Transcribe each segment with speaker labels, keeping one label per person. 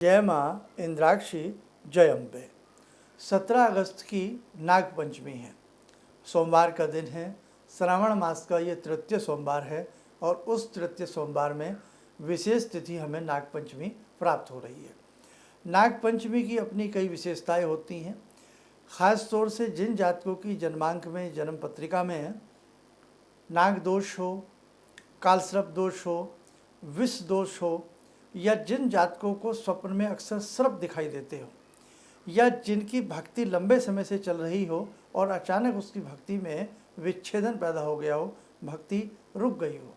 Speaker 1: जय माँ इंद्राक्षी जय अम्बे। 17 अगस्त की नाग पंचमी है। सोमवार का दिन है। श्रावण मास का ये तृतीय सोमवार है और उस तृतीय सोमवार में विशेष तिथि हमें नाग पंचमी प्राप्त हो रही है। नाग पंचमी की अपनी कई विशेषताएं होती हैं। ख़ास तौर से जिन जातकों की जन्मांक में जन्म पत्रिका में नाग दोष हो, कालसर्प दोष हो, विष दोष हो, या जिन जातकों को स्वप्न में अक्सर सर्प दिखाई देते हो, या जिनकी भक्ति लंबे समय से चल रही हो और अचानक उसकी भक्ति में विच्छेदन पैदा हो गया हो, भक्ति रुक गई हो,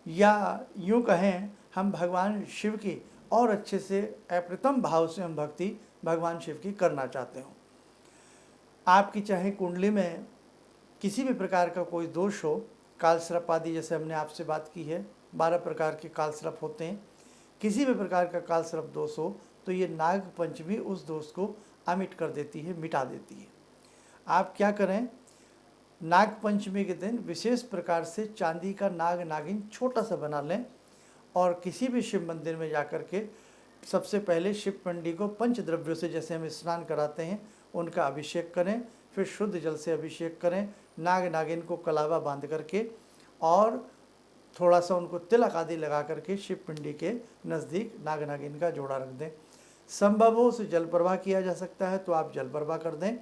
Speaker 1: या यूँ कहें हम भगवान शिव की और अच्छे से अप्रतिम भाव से हम भक्ति भगवान शिव की करना चाहते हो, आपकी चाहे कुंडली में किसी भी प्रकार का कोई दोष हो, कालसर्प आदि जैसे हमने आपसे बात की है, 12 प्रकार के कालसर्प होते हैं, किसी भी प्रकार का कालसर्प दोष हो तो ये नाग पंचमी उस दोष को अमिट कर देती है, मिटा देती है। आप क्या करें, नाग पंचमी के दिन विशेष प्रकार से चांदी का नाग नागिन छोटा सा बना लें और किसी भी शिव मंदिर में जाकर के सबसे पहले शिव पंडी को पंचद्रव्यों से, जैसे हम स्नान कराते हैं, उनका अभिषेक करें, फिर शुद्ध जल से अभिषेक करें, नाग नागिन को कलावा बांध करके और थोड़ा सा उनको तिलक आदि लगा करके शिव पिंडी के नज़दीक नाग नागिन का जोड़ा रख दें। संभव हो उसे जल प्रवाह किया जा सकता है तो आप जल प्रवाह कर दें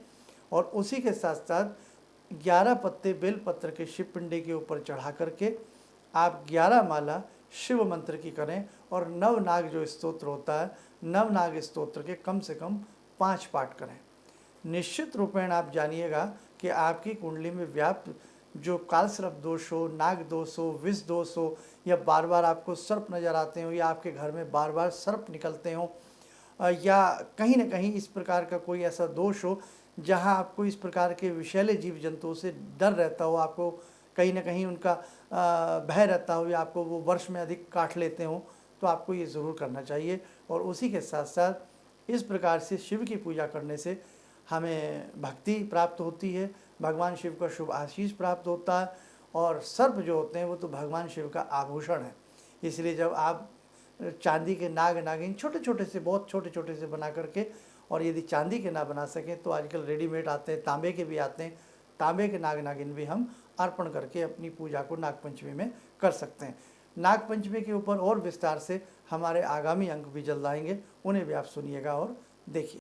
Speaker 1: और उसी के साथ साथ 11 पत्ते बेल पत्र के शिव पिंडी के ऊपर चढ़ा करके आप 11 माला शिव मंत्र की करें और नवनाग जो स्तोत्र होता है, नवनाग स्तोत्र के कम से कम 5 पाठ करें। निश्चित रूपेण आप जानिएगा कि आपकी कुंडली में व्याप्त जो कालसर्प दोष हो, नाग दोष हो, विष दोष हो, या बार बार आपको सर्प नज़र आते हो, या आपके घर में बार बार सर्प निकलते हो, या कहीं ना कहीं इस प्रकार का कोई ऐसा दोष हो जहां आपको इस प्रकार के विषैले जीव जंतुओं से डर रहता हो, आपको कहीं ना कहीं उनका भय रहता हो, या आपको वो वर्ष में अधिक काट लेते हो, तो आपको ये ज़रूर करना चाहिए। और उसी के साथ साथ इस प्रकार से शिव की पूजा करने से हमें भक्ति प्राप्त होती है, भगवान शिव का शुभ आशीष प्राप्त होता है, और सर्प जो होते हैं वो तो भगवान शिव का आभूषण है। इसलिए जब आप चांदी के नाग नागिन छोटे छोटे से, बहुत छोटे छोटे से बना करके, और यदि चांदी के ना बना सकें तो आजकल रेडीमेड आते हैं, तांबे के भी आते हैं, तांबे के नाग नागिन भी हम अर्पण करके अपनी पूजा को नागपंचमी में कर सकते हैं। नागपंचमी के ऊपर और विस्तार से हमारे आगामी अंक भी जल्द आएंगे, उन्हें भी आप सुनिएगा और देखिए।